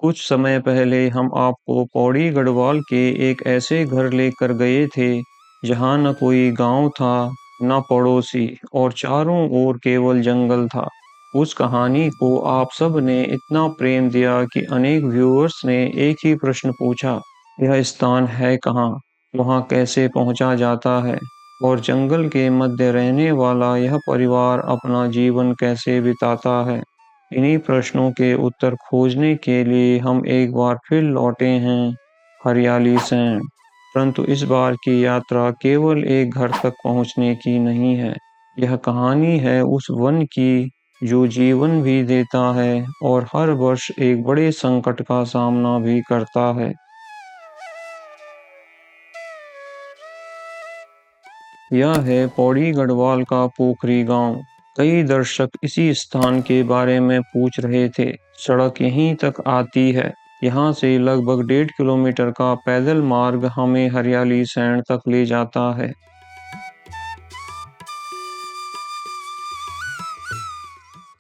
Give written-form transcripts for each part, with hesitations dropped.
कुछ समय पहले हम आपको पौड़ी गढ़वाल के एक ऐसे घर लेकर गए थे जहाँ न कोई गांव था न पड़ोसी और चारों ओर केवल जंगल था। उस कहानी को आप सब ने इतना प्रेम दिया कि अनेक व्यूअर्स ने एक ही प्रश्न पूछा, यह स्थान है कहाँ, वहाँ कैसे पहुँचा जाता है और जंगल के मध्य रहने वाला यह परिवार अपना जीवन कैसे बिताता है। इन्हीं प्रश्नों के उत्तर खोजने के लिए हम एक बार फिर लौटे हैं हरियाली सैंड। परंतु इस बार की यात्रा केवल एक घर तक पहुंचने की नहीं है। यह कहानी है उस वन की जो जीवन भी देता है और हर वर्ष एक बड़े संकट का सामना भी करता है। यह है पौड़ी गढ़वाल का पोखरी गांव। कई दर्शक इसी स्थान के बारे में पूछ रहे थे। सड़क यहीं तक आती है। यहाँ से लगभग 1.5 किलोमीटर का पैदल मार्ग हमें हरियाली सैंड तक ले जाता है।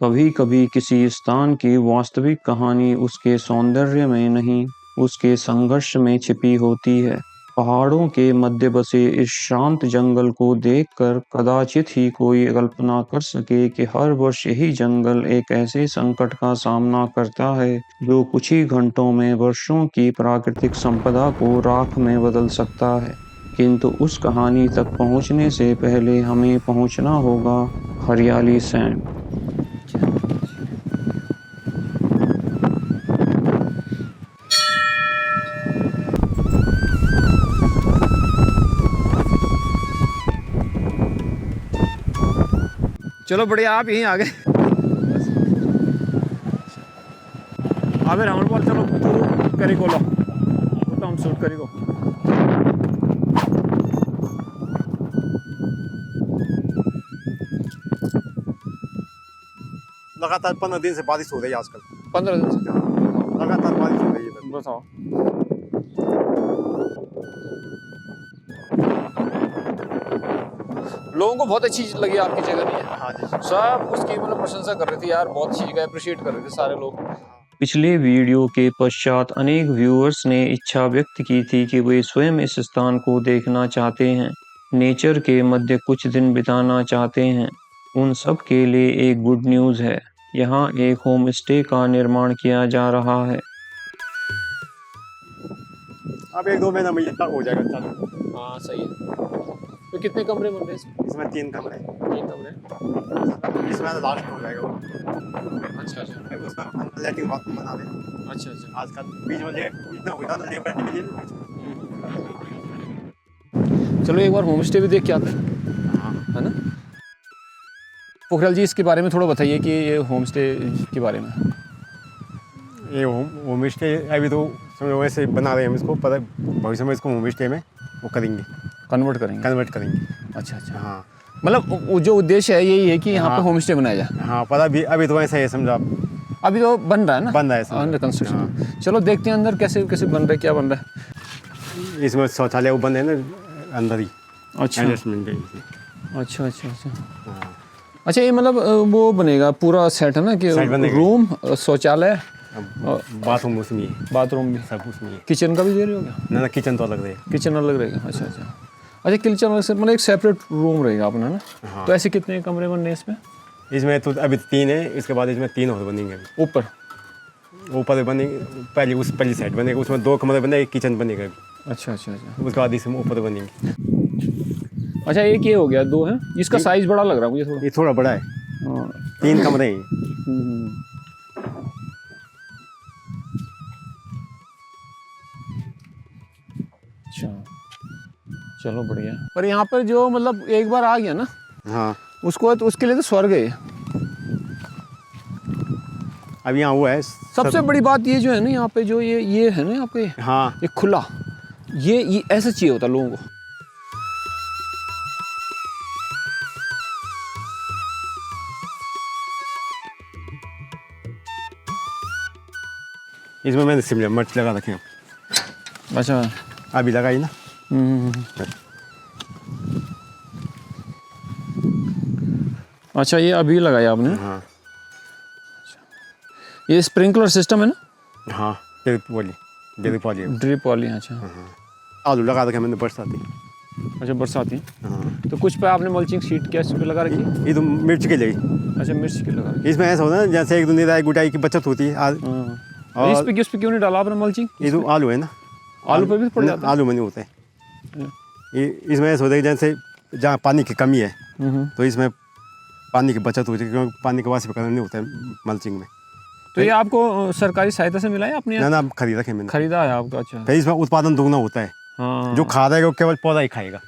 कभी कभी किसी स्थान की वास्तविक कहानी उसके सौंदर्य में नहीं, उसके संघर्ष में छिपी होती है। पहाड़ों के मध्य बसे इस शांत जंगल को देखकर कदाचित ही कोई कल्पना कर सके कि हर वर्ष यही जंगल एक ऐसे संकट का सामना करता है जो कुछ ही घंटों में वर्षों की प्राकृतिक संपदा को राख में बदल सकता है। किंतु उस कहानी तक पहुंचने से पहले हमें पहुंचना होगा हरियाली सैंड। चलो बढ़िया, आप यहीं आ गए। अबे रावण बोल, चलो तू करी को लो तो हम शूट करी को। लगातार 15 दिन से बारिश हो रही है आजकल। 15 दिन से लगातार बारिश हो रही है। बताओ। लोगों को बहुत अच्छी लगी आपकी जगह, नहीं है? हाँ जी। सब उसकी मतलब प्रशंसा कर रहे थे यार, बहुत अच्छी जगह, अप्रिशिएट कर रहे थे सारे लोग। पिछले वीडियो के पश्चात अनेक व्यूअर्स ने इच्छा व्यक्त की थी कि वे स्वयं इस स्थान को देखना चाहते हैं, नेचर के मध्य कुछ दिन बिताना चाहते हैं। उन सब के लिए एक गुड न्यूज़ है, यहाँ एक होम स्टे का निर्माण किया जा रहा है। अब 1-2 महीना में ये तक हो जाएगा चालू। हाँ सही है। तो कितने कमरे बन रहे हैं इसमें? इसमें 3 कमरे हैं। 3 कमरे। इसमें लास्ट हो जाएगा वो। अच्छा अच्छा फिर उसका लैट्रिन बाथरूम बना दें। अच्छा अच्छा। आजकल बीच में इतना होता है लेबर के लिए। चलो एक बार होम स्टे भी देख के आते हैं, हाँ। है ना? पोखराल जी, इसके बारे में थोड़ा बताइए कि ये होम स्टे के बारे में। ये होम स्टे अभी तो समझो वैसे बना रहे हैं हम इसको, पर भविष्य में इसको होम स्टे में वो करेंगे, कन्वर्ट करेंगे। कन्वर्ट करेंगे। अच्छा अच्छा। हाँ मतलब वो जो उद्देश्य है यही है कि यहाँ पे हाँ। होम स्टे बनाया जाए। हाँ, पर अभी तो ऐसा है, समझो आप। अभी तो बन रहा है ना? बन रहा है समझो। Under construction. हाँ। चलो देखते हैं अंदर कैसे कैसे बन रहा है, क्या बन रहा है। इसमें शौचालय वो बन है ना अंदर ही। अच्छा एडजस्टमेंट है इसमें। अच्छा अच्छा अच्छा। हाँ। अच्छा, ये मतलब वो बनेगा पूरा सेट है ना कि सेट बनेगा। रूम, शौचालय, अब बाथरूम उसमें ही, बाथरूम भी, सब उसमें ही। किचन का भी दे रहे हो क्या? ना किचन तो अलग रहेगा। किचन अलग रहेगा। अच्छा अच्छा अच्छा। किचन अलग से मतलब एक सेपरेट रूम रहेगा अपना ना? हाँ। तो ऐसे कितने कमरे बनने हैं इसमें? इसमें तो अभी 3 है, इसके बाद इसमें 3 और बनेंगे। अभी ऊपर बनेंगे, पहली साइड बनेगा, उसमें 2 कमरे बनेगा, एक किचन बनेगा। अच्छा अच्छा अच्छा। उसके बाद इसमें ऊपर बनेंगे। अच्छा, एक ये हो गया, 2 है। इसका साइज बड़ा लग रहा है मुझे थोड़ा। ये थोड़ा बड़ा है, हाँ। 3 कमरे हैं। हम्म। अच्छा, चलो बढ़िया। पर यहाँ पर जो मतलब एक बार आ गया ना, हाँ। उसको तो उसके लिए तो स्वर्ग है। अब यहाँ हुआ है सबसे बड़ी बात ये जो है ना यहाँ पे, जो ये है ना यहाँ पे, हाँ। ये खुला, ये ऐसा चाहिए होता लोगों को। इसमें मैंने शिमला मिर्च लगा रखे हैं। अच्छा। अभी लगाई ना। अच्छा, ये अभी लगाया आपने? हाँ। ये स्प्रिंकलर सिस्टम है ना? हाँ। ड्रिप वाली। ड्रिप वाली, अच्छा। आलू लगा रखे मैंने बरसाती। अच्छा, बरसाती। हाँ, तो कुछ पे आपने मल्चिंग शीट क्या इस पे लगा रखी है? ये तो मिर्च के लिए। अच्छा, मिर्च की लगा रखी इसमें ऐसा होता है ना, जैसे एक दो निराई गुटाई की बचत होती है है। हाँ। और इस पे क्यों नहीं डाला आपने मल्चिंग? ये तो आलू है ना, आलू पे भी पड़ जाता है? आलू में नहीं होता है। ये इसमें ऐसा होता है कि जैसे जहाँ पानी की कमी है तो इसमें पानी की बचत होती है, क्योंकि पानी का वाष्पीकरण नहीं होता है मल्चिंग में। तो ये आपको सरकारी सहायता से मिला है अपने ना ना, खरीद रखे मैंने। खरीदा है आपका? अच्छा। फिर इसमें उत्पादन दोगुना होता है। हाँ। जो खा रहेगा वो केवल पौधा ही खाएगा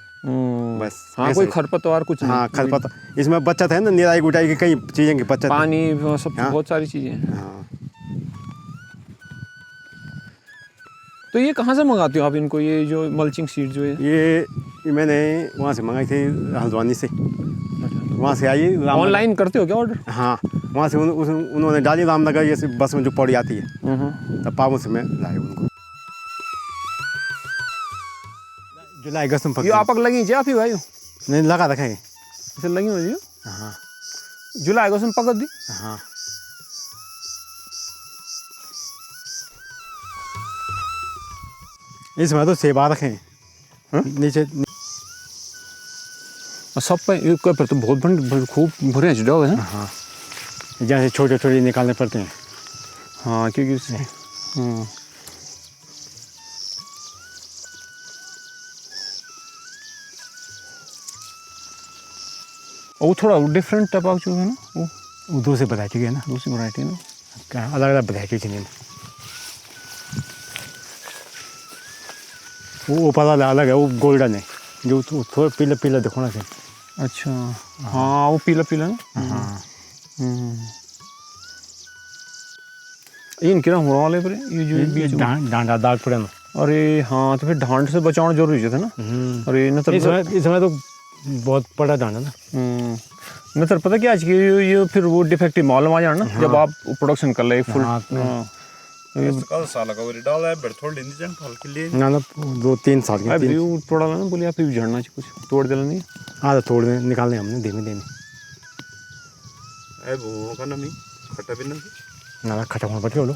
बस। हाँ, ऐसे कोई ही। खरपतवार कुछ नहीं। हाँ, खरपतवार इसमें बचत है ना, निराई गुटाई की कई चीज़ें की बचत है। पानी, वो सब हाँ। बहुत सारी चीजें हैं। हाँ, तो ये कहाँ से मंगाते हो आप इनको, ये जो मल्चिंग शीट जो है? ये मैंने वहाँ से मंगाई थी, हल्द्वानी से। वहाँ से आई ऑनलाइन करते हो क्या ऑर्डर? हाँ, वहाँ से उन्होंने डाली रामनगर, ये बस में जो पड़ी आती है, तब पावों से मैं लाए उनको। जुलाई अगस्त में ये आपक लगी जा फिर भाई? नहीं, लगा रखा है। इसे लगी हुई है? हाँ जुलाई अगस्त में पकड़ दी? हाँ। इसमें तो सेब आ रखे हैं नीचे। और सब पे ये कोई पर तो बहुत खूब भरे जुड़ा हुए हैं। हाँ, जैसे छोटे छोटे निकालने पड़ते हैं। हाँ, क्योंकि वो थोड़ा डिफरेंट टाइप का जो है ना, वो दूसरी वैरायटी है ना, दूसरी वैरायटी ना। क्या अलग अलग वैरायटी थी नहीं। वो ऊपर वाला अलग है, वो गोल्डन है, जो थोड़ा पीला पीला दिखाना से। अच्छा। हाँ, वो पीला पीला ना। हाँ, ये इनके ना होने वाले पर ये जो बीच डांडा दाग पड़े ना। अरे हाँ, तो फिर डांड से बचाना जरूरी था ना। अरे न तो इसमें तो बहुत बड़ा डांडा ना। न तो पता क्या आज की ये फिर वो डिफेक्टिव मालूम आ जाना ना, जब आप प्रोडक्शन कर ले फुल। कल साल का वो डाला है बड़ थोड़ी नहीं जन फल के लिए ना 2-3 साल के। अभी वो थोड़ा ना बोलिए आप भी झड़ना चाहिए, कुछ तोड़ देना नहीं। हाँ, तो तोड़ने निकालने हमने धीमे धीमे। ए वो का नमी खट्टा भी नहीं ना खत्म होने पर लो।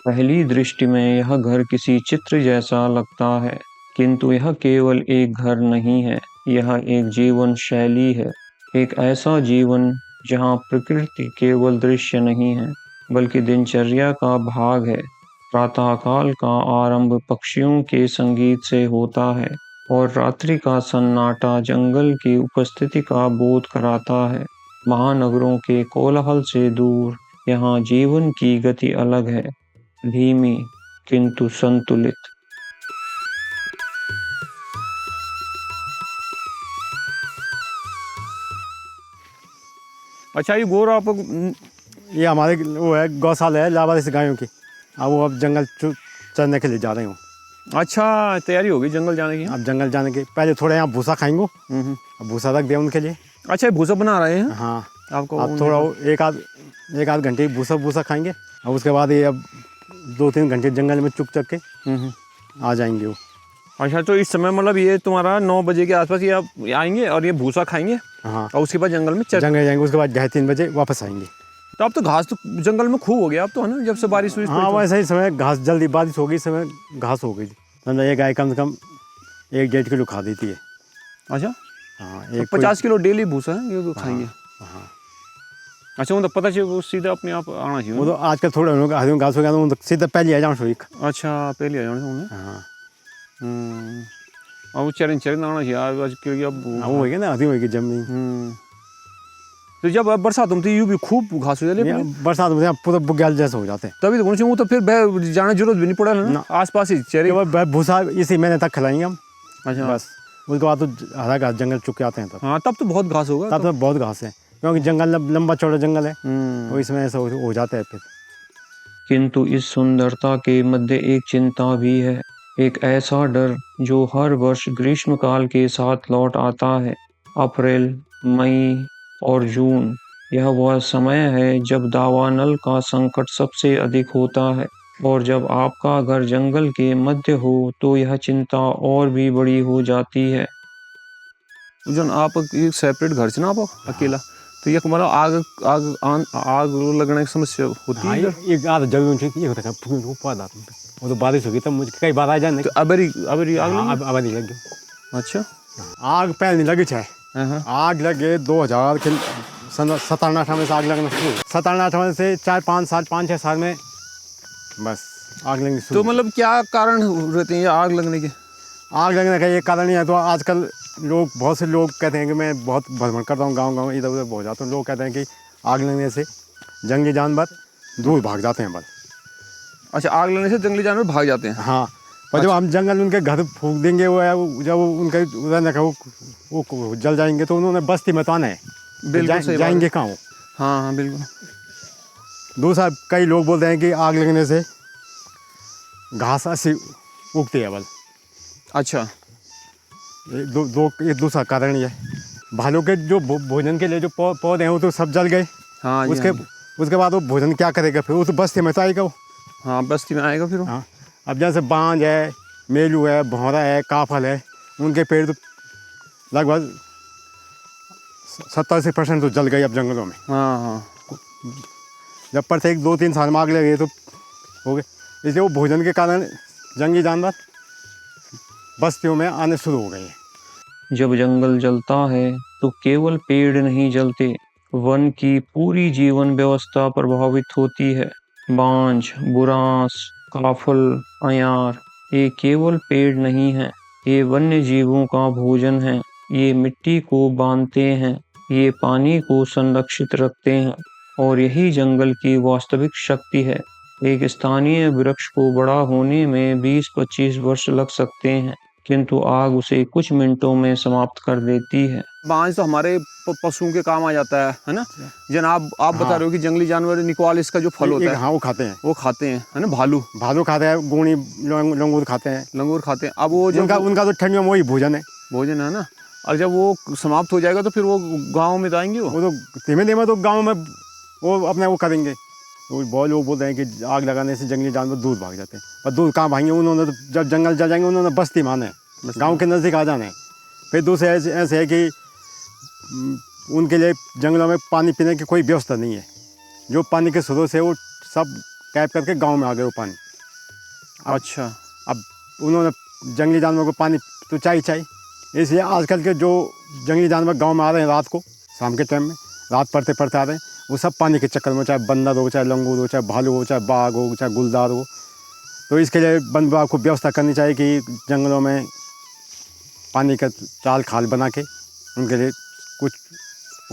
पहली दृष्टि में यह घर किसी चित्र जैसा लगता है, किंतु यह केवल एक घर नहीं है, यह एक जीवन शैली है। एक ऐसा जीवन जहाँ प्रकृति केवल दृश्य नहीं है, बल्कि दिनचर्या का भाग है। प्रातःकाल का आरंभ पक्षियों के संगीत से होता है और रात्रि का सन्नाटा जंगल की उपस्थिति का बोध कराता है। महानगरों के कोलाहल से दूर यहाँ जीवन की गति अलग है, धीमी किंतु संतुलित। अच्छा, ये गोर आप ये हमारे वो है गौशाला है लावारिस गायों की। अब वो अब जंगल चरने के लिए जा रहे हूँ। अच्छा, तैयारी होगी जंगल जाने की? अब जंगल जाने के पहले थोड़ा यहाँ भूसा खाएंगे, अब भूसा रख दिया उनके लिए। अच्छा, ये भूसा बना रहे हैं हाँ, आपको? अब थोड़ा एक आध घंटे भूसा खाएंगे, और उसके बाद ये अब 2-3 घंटे जंगल में चुक चक के आ जाएंगे वो। अच्छा, तो इस समय मतलब ये तुम्हारा 9 बजे के आसपास ये आप आएंगे और ये भूसा खाएंगे हाँ, और उसके बाद जंगल में जंगल जाएंगे, उसके बाद 2:30 बजे वापस आएंगे। तो अब तो घास तो जंगल में खूब हो गया अब तो, है ना, जब से बारिश हुई? हाँ, वैसे ही समय घास जल्दी बारिश हो गई, समय घास हो गई। मतलब ये गाय कम से कम 1-1.5 किलो खा देती है। अच्छा, हाँ, तो 50 किलो डेली भूसा है ये तो खाएंगे? हाँ, अच्छा, मतलब पता चाहिए वो सीधा अपने आप आना चाहिए? वो तो आजकल थोड़ा हरियों घास हो गया तो सीधा पहले आ जाओ शोक। अच्छा, पहले आ जाने उन्हें। हाँ, और वो चरण आना चाहिए आज, क्योंकि अब वो होगी ना, हरी होगी जमीन। तो जब बरसात होती है यूँ भी खूब घास हो जाती है, बरसात में पूरा बुग्याल जैसा हो जाते हैं। तभी तो वो तो फिर जाने की जरूरत भी नहीं पड़ा ना, आसपास ही चरे। भूसा इसी महीने तक खिलाएंगे हम। अच्छा, बस उसके बाद तो हरा घास जंगल चुक के आते हैं तब। हाँ, तब तो बहुत घास होगा। तब तो बहुत घास है, क्योंकि जंगल लंबा चौड़ा जंगल है, तो इसमें ऐसा हो जाता है फिर। किंतु इस सुंदरता के मध्य एक चिंता भी है, एक ऐसा डर जो हर वर्ष ग्रीष्मकाल के साथ लौट आता है। अप्रैल, मई, और जून, यह वह समय है जब दावानल का संकट सबसे अधिक होता है। और जब आपका घर जंगल के मध्य हो तो यह चिंता और भी बड़ी हो जाती है। जन आप एक सेपरेट घर से ना आप अकेला, तो ये मतलब आग लगने की समस्या होती हाँ, है। एक आधा जरूर ये होता है फूल को पौधा, वो तो बारिश होगी तब मुझे कई बार आ जाने। तो अबरी आग हाँ, लगी? अब नहीं लगी। अच्छा। आग पहले नहीं लगी है। हाँ। आग लगे 2000 के 17-18 में से आग लगना शुरू। 17-18 से 5-6 साल में बस आग लगनी शुरू। तो मतलब क्या कारण रहते हैं ये आग लगने के? आग लगने का ये कारण नहीं है। तो आजकल लोग, बहुत से लोग कहते हैं कि मैं बहुत भ्रमण करता हूँ गांव इधर उधर बहुत जाता हूँ, लोग कहते हैं कि आग लगने से जंगली जानवर दूर भाग जाते हैं बस। अच्छा, आग लगने से जंगली जानवर भाग जाते हैं? हाँ, पर जब हम जंगल उनके घर फूंक देंगे, जब उनके रहने का वो जल जाएंगे तो उन्होंने बस्ती में तो आना है। बिल्कुल सही बात है। जाएंगे कहाँ वो? हाँ बिल्कुल। दूसरा, कई लोग बोलते हैं कि आग लगने से घास ऐसी उगती है बल। अच्छा। ये दूसरा कारण ये है। भालू के जो भोजन के लिए जो पौधे हैं वो तो सब जल गए। हाँ जी। उसके बाद वो भोजन क्या करेगा फिर? वो तो बस्ती में तो आएगा वो। हाँ, बस्ती में आएगा फिर वो। हाँ, अब जैसे बांज है, मेलू है, भौरा है, काफल है, उनके पेड़ तो लगभग 70-80% तो जल गए अब जंगलों में। हाँ। जब प्रत्येक 2-3 साल में आग लगे तो हो गए। इसलिए वो भोजन के कारण जंगली जानवर बस्तियों में आने शुरू हो गए हैं। जब जंगल जलता है तो केवल पेड़ नहीं जलते, वन की पूरी जीवन व्यवस्था प्रभावित होती है। बांझ, बुरांस, काफल, अयार, ये केवल पेड़ नहीं हैं, ये वन्य जीवों का भोजन है। ये मिट्टी को बांधते हैं, ये पानी को संरक्षित रखते हैं, और यही जंगल की वास्तविक शक्ति है। एक स्थानीय वृक्ष को बड़ा होने में 20-25 वर्ष लग सकते हैं, किंतु आग उसे कुछ मिनटों में समाप्त कर देती है। बांज तो हमारे पशुओं के काम आ जाता है ना? जन आप बता रहे हो कि जंगली जानवर निकवाल इसका जो फल होता है, हाँ, वो खाते हैं। वो खाते हैं, है ना? भालू खाते हैं, गोणी लंगूर खाते हैं, लंगूर खाते हैं। अब वो जब उनका तो ठंडियों में वही भोजन है ना, और जब वो समाप्त हो जाएगा तो फिर वो गाँव में आएंगे। वो तो धीमे धीमे तो गाँव में वो अपने वो करेंगे। वो बहुत लोग बोलते हैं कि आग लगाने से जंगली जानवर दूर भाग जाते हैं, पर दूर कहाँ भागेंगे? उन्होंने तो जब जंगल जल जाएंगे उन्होंने बस्ती माने, गांव के नज़दीक आ जाना है। फिर दूसरे ऐसे है कि उनके लिए जंगलों में पानी पीने की कोई व्यवस्था नहीं है। जो पानी के स्रोत से वो सब कैप करके गांव में आ गए वो पानी। अच्छा। अब उन्होंने जंगली जानवर को पानी तो चाहिए, इसलिए आजकल के जो जंगली जानवर गाँव में आ रहे हैं रात को, शाम के टाइम में रात पड़ते आ रहे हैं, वो सब पानी के चक्कर में, चाहे बंदर हो, चाहे लंगूर हो, चाहे भालू हो, चाहे बाघ हो, चाहे गुलदार हो। तो इसके लिए वन विभाग को व्यवस्था करनी चाहिए कि जंगलों में पानी का चाल खाल बना के उनके लिए कुछ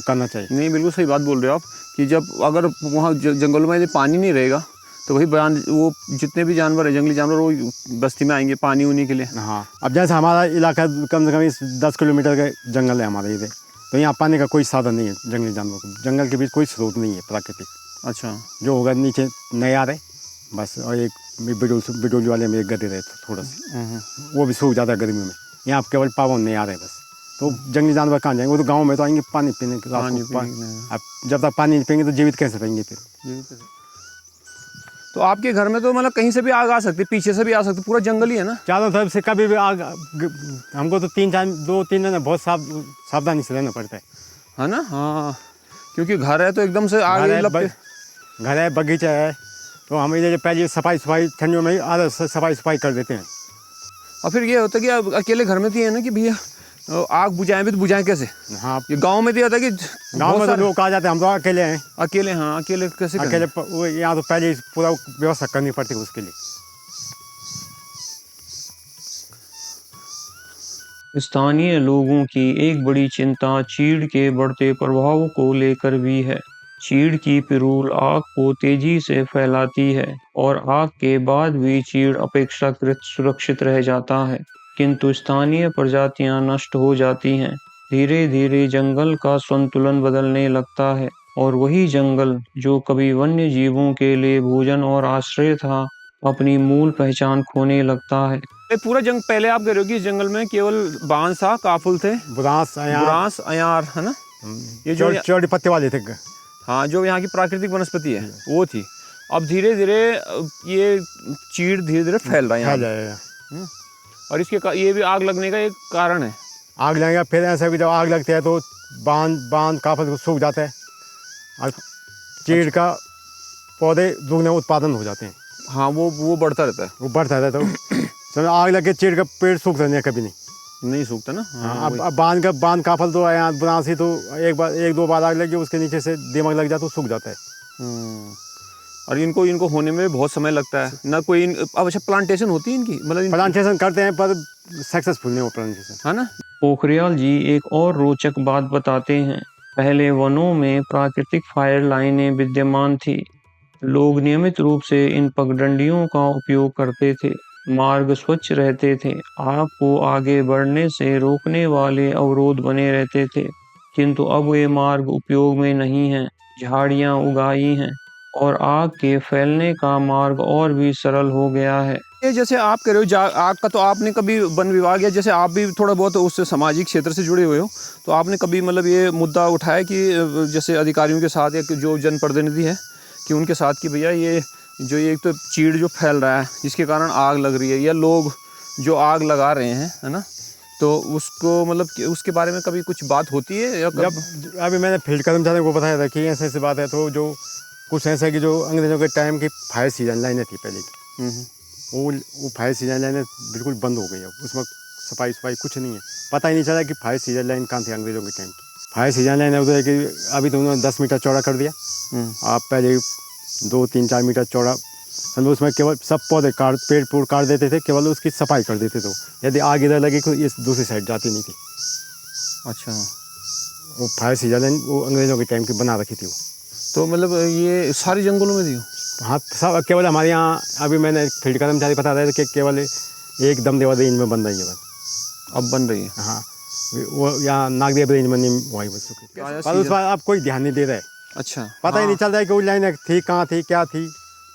करना चाहिए। नहीं, बिल्कुल सही बात बोल रहे हो आप कि जब अगर वहाँ जंगलों में पानी नहीं रहेगा तो वही वो जितने भी जानवर है, जंगली जानवर, वो बस्ती में आएंगे पानी उन्हीं के लिए। हाँ, अब जैसे हमारा इलाका कम से कम 10 किलोमीटर का जंगल है हमारे इधर, तो यहाँ पानी का कोई साधन नहीं है जंगली जानवर को। जंगल के बीच कोई स्रोत नहीं है प्राकृतिक। अच्छा। जो होगा नीचे नया रहे बस, और एक बिडोली वाले में एक गड्ढे रहे थोड़ा सा, वो भी सूख जाता है गर्मी में। यहाँ केवल पावन नहीं आ रहे बस, तो जंगली जानवर कहाँ जाएंगे? वो तो गाँव में तो आएंगे पानी पीने के। अब जब तक पानी नहीं पिएंगे तो जीवित कैसे रहेंगे फिर? तो आपके घर में तो मतलब कहीं से भी आग आ सकती है, पीछे से भी आ सकती है, पूरा जंगल ही है ना? चारों तरफ से कभी भी आग। हमको तो 2-3 दिन बहुत सावधानी से रहना पड़ता है ना? हाँ, क्योंकि घर है तो एकदम से आग घर है, बगीचा है, तो हम इधर पहले सफाई ठंडियों में आधा सफाई कर देते हैं। और फिर ये होता है कि अब अकेले घर में तो ये है ना कि भैया आग बुझाएं भी तो बुझाएं कैसे? हाँ, ये गांव में तो ये होता है कि गांव में तो लोग आ जाते हैं, हम तो अकेले हैं। हाँ, अकेले कैसे अकेले यहाँ तो पहले पूरा व्यवस्था करनी पड़ती है उसके लिए। स्थानीय लोगों की एक बड़ी चिंता चीड़ के बढ़ते प्रभाव को लेकर भी है। चीड़ की पिरूल आग को तेजी से फैलाती है और आग के बाद भी चीड़ अपेक्षाकृत सुरक्षित रह जाता है, किंतु स्थानीय प्रजातियां नष्ट हो जाती हैं। धीरे धीरे जंगल का संतुलन बदलने लगता है और वही जंगल जो कभी वन्य जीवों के लिए भोजन और आश्रय था, अपनी मूल पहचान खोने लगता है। पूरा जंग, पहले आप कह रहे हो कि इस जंगल में केवल बांस था, काफुल थे, बुरांस, अयार, है ना? ये जो चौड़ी पत्ते वाले थे। हाँ, जो यहाँ की प्राकृतिक वनस्पति है वो थी। अब धीरे धीरे ये चीड़ धीरे धीरे फैल रहा है यहाँ फैल पे। जाएगा। और इसके ये भी आग लगने का एक कारण है। आग लगेगा, फिर ऐसा कि जब आग लगती है तो बांध काफल सूख जाता है और चीड़ का पौधे दुगने उत्पादन हो जाते हैं। हाँ, वो बढ़ता रहता है। वो बढ़ता रहता है तो आग लग के चीड़ का पेड़ सूखता नहीं है, कभी नहीं सूखता ना। हाँ, अब बांध काफल तो यहाँ बनासी तो एक दो बार आग लगी, उसके नीचे से दिमाग लग जाता तो सूख जाता है। और इनको होने में बहुत समय लगता है ना। कोई अब अच्छा प्लांटेशन होती है इनकी, मतलब प्लांटेशन करते हैं पर सक्सेसफुल नहीं हो प्लांटेशन, है ना। पोखरियाल जी एक और रोचक बात बताते हैं। पहले वनों में प्राकृतिक फायर लाइनें विद्यमान थी। लोग नियमित रूप से इन पगडंडियों का उपयोग करते थे। मार्ग स्वच्छ रहते थे। आग को आगे बढ़ने से रोकने वाले अवरोध बने रहते थे, किंतु अब वे मार्ग उपयोग में नहीं हैं। झाड़ियां उगाई हैं और आग के फैलने का मार्ग और भी सरल हो गया है। ये जैसे आप कह रहे हो आग का, तो आपने कभी वन विभाग या जैसे आप भी थोड़ा बहुत उस सामाजिक क्षेत्र से जुड़े हुए हो, तो आपने कभी मतलब ये मुद्दा उठाया कि जैसे अधिकारियों के साथ या जो जनप्रतिनिधि है कि उनके साथ कि भैया ये जो एक तो चीड़ जो फैल रहा है जिसके कारण आग लग रही है, या लोग जो आग लगा रहे हैं, है ना, तो उसको मतलब उसके बारे में कभी कुछ बात होती है या जब अभी मैंने फील्ड कर्मचारी को बताया था कि ऐसे बात है, तो जो कुछ ऐसा कि जो अंग्रेजों के टाइम की फायर सीजन लाइनें थी पहले की, वो फायर सीजन लाइनें बिल्कुल बंद हो गई। अब उसमें सफाई कुछ नहीं है, पता ही नहीं चला कि फायर सीजन लाइन कहाँ थी अंग्रेजों के टाइम की। फायर सीजन लाइन उधर है कि अभी तो उन्होंने 10 मीटर चौड़ा कर दिया। आप पहले 2-3-4 मीटर चौड़ा, समझो उसमें केवल सब पौधे पेड़ पूड़ काट देते थे, केवल उसकी सफाई कर देते थे। यदि आग इधर लगी तो इस दूसरी साइड जाती नहीं थी। अच्छा, वो फायर सीजन लाइन वो अंग्रेजों के टाइम की बना रखी थी वो। तो मतलब ये सारे जंगलों में थी। हाँ, सब केवल हमारे यहाँ अभी मैंने फील्ड कर्मचारी बता रहे थे कि केवल एक दमदेवा रेंज में बन रही है बस। अब बन रही है। हाँ, वो यहाँ नागदेव रेंज में नहीं हुई बस, पर उस पर अब कोई ध्यान नहीं दे रहा है। अच्छा, पता ही नहीं चल रहा है कि वो लाइन थी कहाँ थी क्या थी।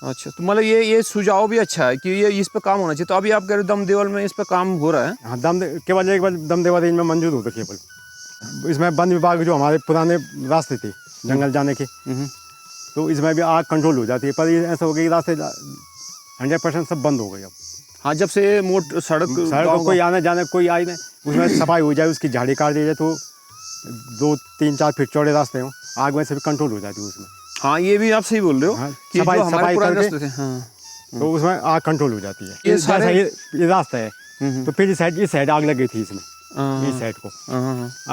अच्छा, तो मतलब ये सुझाव भी अच्छा है कि ये इस पर काम होना चाहिए। तो अभी आप कह रहे हो दमदेवल में इस पर काम हो रहा है। हाँ, केवल एक बार दमदेवा रेंज में मंजूर होता केवल। इसमें वन विभाग जो हमारे पुराने रास्ते थे जंगल जाने के, तो इसमें भी आग कंट्रोल हो जाती है, पर ये ऐसा हो गया कि रास्ते 100% सब बंद हो गए अब। हाँ, जब से सड़क को कोई आने जाने कोई आई नहीं, उसमें सफाई हो जाए, उसकी झाड़ी काट दी जाए तो 2-3-4 फीट चौड़े रास्ते हों, आग में से भी कंट्रोल हो जाती है उसमें। हाँ, ये भी आप सही बोल रहे हो। हाँ, कि जो हमारे सफाई पुराने करके, रास्ते थे, हाँ, तो उसमें आग कंट्रोल हो जाती है। ये जैसा सारे ये रास्ता है, तो फिर इस साइड आग लग गई थी इसमें, इस साइड को।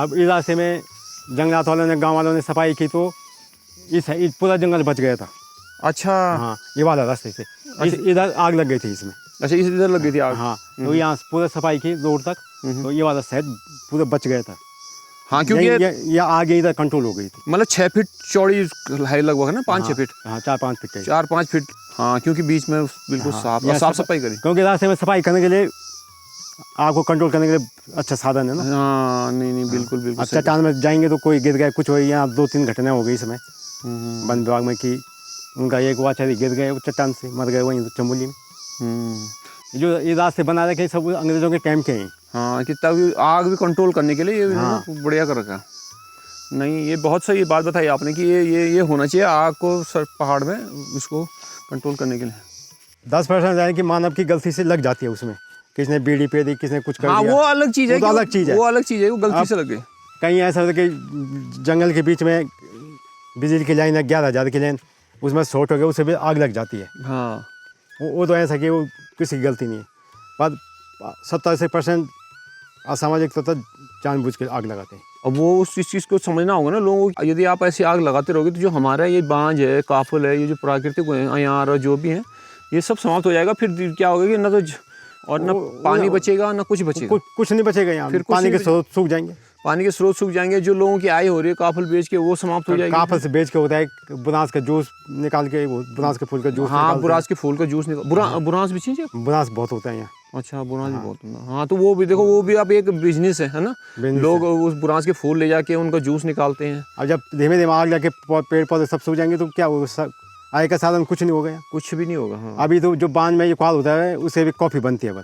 अब इस रास्ते में जंगलात वालों ने, गाँव वालों ने सफाई की तो इस पूरा जंगल बच गया था। अच्छा, हाँ, ये वाला रास्ते से इधर आग लग गई थी इसमें। अच्छा, इधर लग गई थी आग। हाँ, तो यहाँ पूरा सफाई की रोड तक, तो ये वाला साइड पूरा बच गया था। हाँ, क्योंकि ये आगे इधर कंट्रोल हो गई थी। मतलब 6 फीट चौड़ी है लगभग, है ना, 5-6 फीट। हाँ, 4-5 फीट 4-5 फीट। हाँ, क्योंकि बीच में बिल्कुल साफ सफाई करी, क्योंकि रास्ते में सफाई करने के लिए, आग को कंट्रोल करने के लिए अच्छा साधन है ना। हाँ, नहीं बिल्कुल। अब चट्टान में जाएंगे तो कोई गिर गया, कुछ हुई, यहाँ 2-3 घटना हो गई इसमें वन विभाग में कि उनका एक वाचारी गिर गए चट्टान से, मर गए वहीं चमोली में। जो ये रास्ते बना रखे सब अंग्रेजों के टाइम के हैं। हाँ, कि तब आग भी कंट्रोल करने के लिए ये बढ़िया कर रखा। नहीं, ये बहुत सही बात बताई आपने कि ये होना चाहिए आग को पहाड़ में इसको कंट्रोल करने के लिए। 10% यानी कि मानव की गलती से लग जाती है उसमें, किसने बीड़ी पे दी, किसने कुछ कर दिया। वो अलग चीज़ है, वो अलग चीज़ है, वो अलग चीज़ है, वो गलती से लग गई। कहीं ऐसा होता है कि जंगल के बीच में बिजली की लाइन है 11,000 की लाइन, उसमें शॉर्ट हो गया, उससे भी आग लग जाती है। हाँ, वो तो ऐसा कि वो किसी की गलती नहीं है, पर 70% असामाजिक तत्व जानबूझ के आग लगाते हैं। अब वो उस चीज़ को समझना होगा ना लोगों को। यदि आप ऐसी आग लगाते रहोगे तो जो हमारा ये बांझ है, काफल है, ये जो प्राकृतिक अयार जो भी है, ये सब समाप्त हो जाएगा। फिर क्या होगा कि ना तो और ना पानी बचेगा, ना कुछ बचेगा, कुछ नहीं बचेगा यहाँ। फिर पानी के स्रोत सूख जाएंगे, पानी के स्रोत सूख जाएंगे। जो लोगों की आय हो रही है काफल बेच के, वो समाप्त हो जाएगी। काफल से बेच के होता है बुनास का जूस निकाल के, वो बुनास के फूल का जूस। हाँ, बुरास के फूल का जूस निकाल। बुरास भी चाहिए, बुनास बहुत होता है यहाँ। अच्छा, बुरास भी बहुत होता है। हाँ, तो वो भी देखो, वो भी अब एक बिजनेस है ना। लोग उस बुरास के फूल ले जाके उनका जूस निकालते हैं। अब जब धीमे धीमे आग लगे पेड़ पौधे सब सूख जाएंगे तो क्या होगा, आय का साधन कुछ नहीं होगा, कुछ भी नहीं होगा। हाँ, अभी तो जो बांध में ये क्वाल होता है उससे भी कॉफ़ी बनती है। बस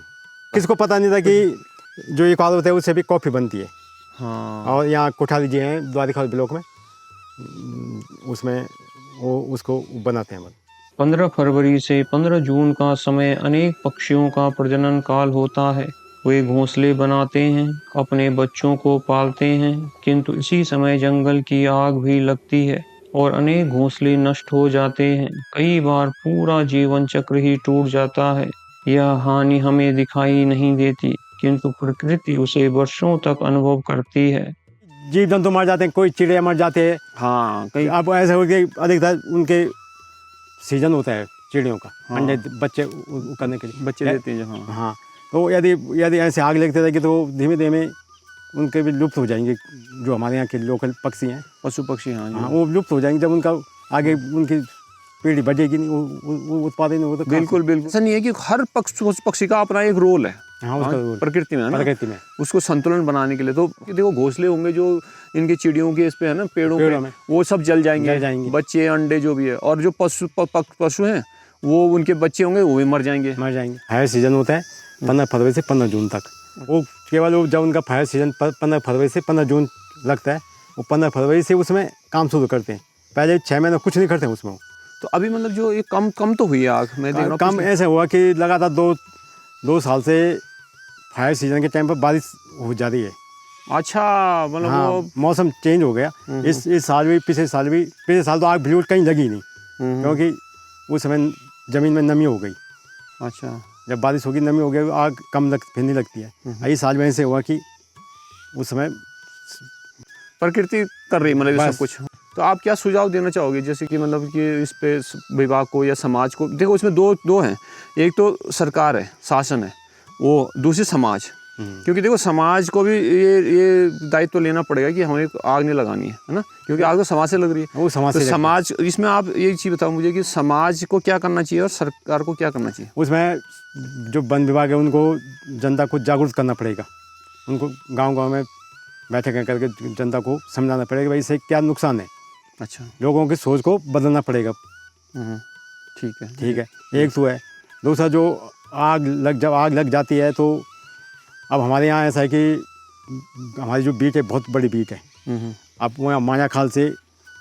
किसको पता नहीं था कि जो ये क्वाल होता है उससे भी कॉफ़ी बनती है। हाँ। और यहाँ कोठारी जी हैं द्वारिका ब्लॉक में, उसमें वो उसको बनाते हैं। 15 फरवरी से 15 जून का समय अनेक पक्षियों का प्रजनन काल होता है। वे घोंसले बनाते हैं, अपने बच्चों को पालते हैं, किंतु इसी समय जंगल की आग भी लगती है और अनेक घोंसले नष्ट हो जाते हैं। कई बार पूरा जीवन चक्र ही टूट जाता है। यह हानि हमें दिखाई नहीं देती, किंतु प्रकृति उसे वर्षों तक अनुभव करती है। जीव जंतु मर जाते हैं, कोई चिड़िया मर जाते हैं। हाँ, कई अब ऐसा हो कि अधिकतर उनके सीजन होता है चिड़ियों का, हाँ। अंडे बच्चे करने के लिए बच्चे देते हैं। हाँ, हाँ, तो यदि यदि ऐसे आग लगते रहेगी तो धीमे धीमे उनके भी लुप्त हो जाएंगे। जो हमारे यहाँ के लोकल पक्षी हैं, पशु पक्षी, हाँ, हाँ, वो लुप्त हो जाएंगे। जब उनका आगे उनकी पीढ़ी बढ़ेगी नहीं, वो उत्पादन नहीं होता। बिल्कुल बिल्कुल। ऐसा नहीं है कि हर पक्षी का अपना एक रोल है। हाँ, उसका रोल प्रकृति में है ना, प्रकृति में उसको संतुलन बनाने के लिए। तो देखो घोंसले होंगे जो इनके चिड़ियों के इस पे है ना, पेड़ों पे, में वो सब जल जाएंगे, बच्चे अंडे जो भी है। और जो पशु हैं वो उनके बच्चे होंगे वो भी मर जाएंगे। फायर सीजन होता है 15 फरवरी से 15 जून तक। वो केवल वो जब उनका फायर सीजन 15 फरवरी से 15 जून लगता है, वो 15 फरवरी से उसमें काम शुरू करते हैं। पहले 6 महीने कुछ नहीं करते उसमें। तो अभी मतलब जो ये कम तो हुई है आग, मैं देख रहा हूँ। कम ऐसे हुआ कि लगातार दो साल से फायर सीजन के टाइम पर बारिश हो जा रही है। अच्छा, मतलब हाँ, वो मौसम चेंज हो गया। इस साल भी, पिछले साल तो आग बिल्कुल कहीं लगी नहीं, क्योंकि उस समय ज़मीन में नमी हो गई। अच्छा, जब बारिश होगी, नमी हो गई, आग फिर नहीं लगती है। इस साल में ऐसे हुआ कि उस समय प्रकृति कर रही मतलब ये बस। सब कुछ। तो आप क्या सुझाव देना चाहोगे, जैसे कि मतलब कि इस पे विभाग को या समाज को? देखो इसमें दो हैं, एक तो सरकार है, शासन है, वो दूसरी समाज। क्योंकि देखो समाज को भी ये दायित्व लेना पड़ेगा कि हमें आग नहीं लगानी है ना, क्योंकि आग तो समाज से लग रही है। वो समाज से समाज, इसमें आप एक चीज़ बताओ मुझे कि समाज को क्या करना चाहिए और सरकार को क्या करना चाहिए? उसमें जो वन विभाग है उनको जनता को जागरूक करना पड़ेगा। उनको गांव-गांव में बैठकें करके जनता को समझाना पड़ेगा भाई इससे क्या नुकसान है। अच्छा, लोगों की सोच को बदलना पड़ेगा। ठीक है। एक तो है। दूसरा, जो जब आग लग जाती है तो अब हमारे यहाँ ऐसा है कि हमारी जो बीट है बहुत बड़ी बीट है। अब वहाँ मायाखाल से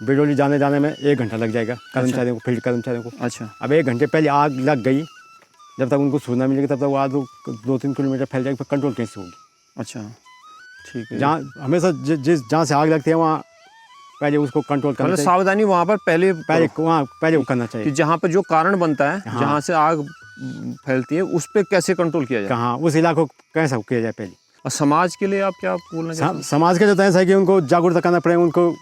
बिडोली जाने में 1 घंटा लग जाएगा कर्मचारियों को, फील्ड कर्मचारियों को। अच्छा, अब 1 घंटे पहले आग लग गई, जब तक उनको सूचना मिलेगी तब तक वो आग 2-3 किलोमीटर फैल जाएगी, फिर कंट्रोल कैसे होगी? अच्छा, ठीक है। जहाँ हमेशा जहाँ से आग लगती है वहाँ पहले उसको कंट्रोल करना मतलब चाहिए। सावधानी वहाँ पर पहले वो करना चाहिए कि जहाँ पर जो कारण बनता है, हाँ। जहाँ से आग फैलती है, उस पर कैसे कंट्रोल किया जाए, कहाँ उस इलाको को कैसा किया जाए पहले। और समाज के लिए आप क्या बोलना चाहते हैं? समाज के जो ऐसा है कि उनको जागरूकता करना पड़ेगा, उनको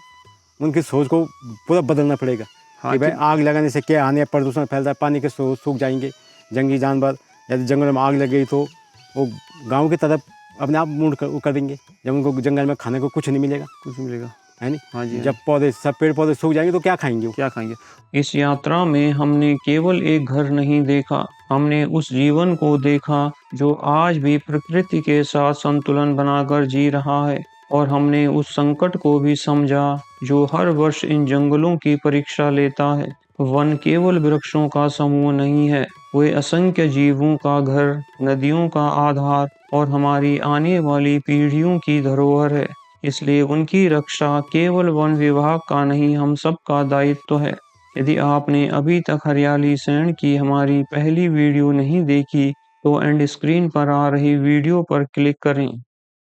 उनकी सोच को पूरा बदलना पड़ेगा। हाँ, कि भाई आग लगाने से क्या हानि है, प्रदूषण फैलता है, पानी के स्रोत सूख जाएंगे, जंगली जानवर, यदि जंगल में आग लग गई तो वो गाँव की तरफ अपने आप मुड़ कर देंगे। जब उनको जंगल में खाने को कुछ नहीं मिलेगा, है नहीं। हाँ जी, जब सब पेड़ पौधे सूख जाएंगे तो क्या खाएंगे वो? क्या खाएंगे? इस यात्रा में हमने केवल एक घर नहीं देखा, हमने उस जीवन को देखा जो आज भी प्रकृति के साथ संतुलन बनाकर जी रहा है, और हमने उस संकट को भी समझा जो हर वर्ष इन जंगलों की परीक्षा लेता है। वन केवल वृक्षों का समूह नहीं है, वे असंख्य जीवों का घर, नदियों का आधार और हमारी आने वाली पीढ़ियों की धरोहर है। इसलिए उनकी रक्षा केवल वन विभाग का नहीं, हम सबका दायित्व है। यदि आपने अभी तक हरियाली सैंड की हमारी पहली वीडियो नहीं देखी तो एंड स्क्रीन पर आ रही वीडियो पर क्लिक करें।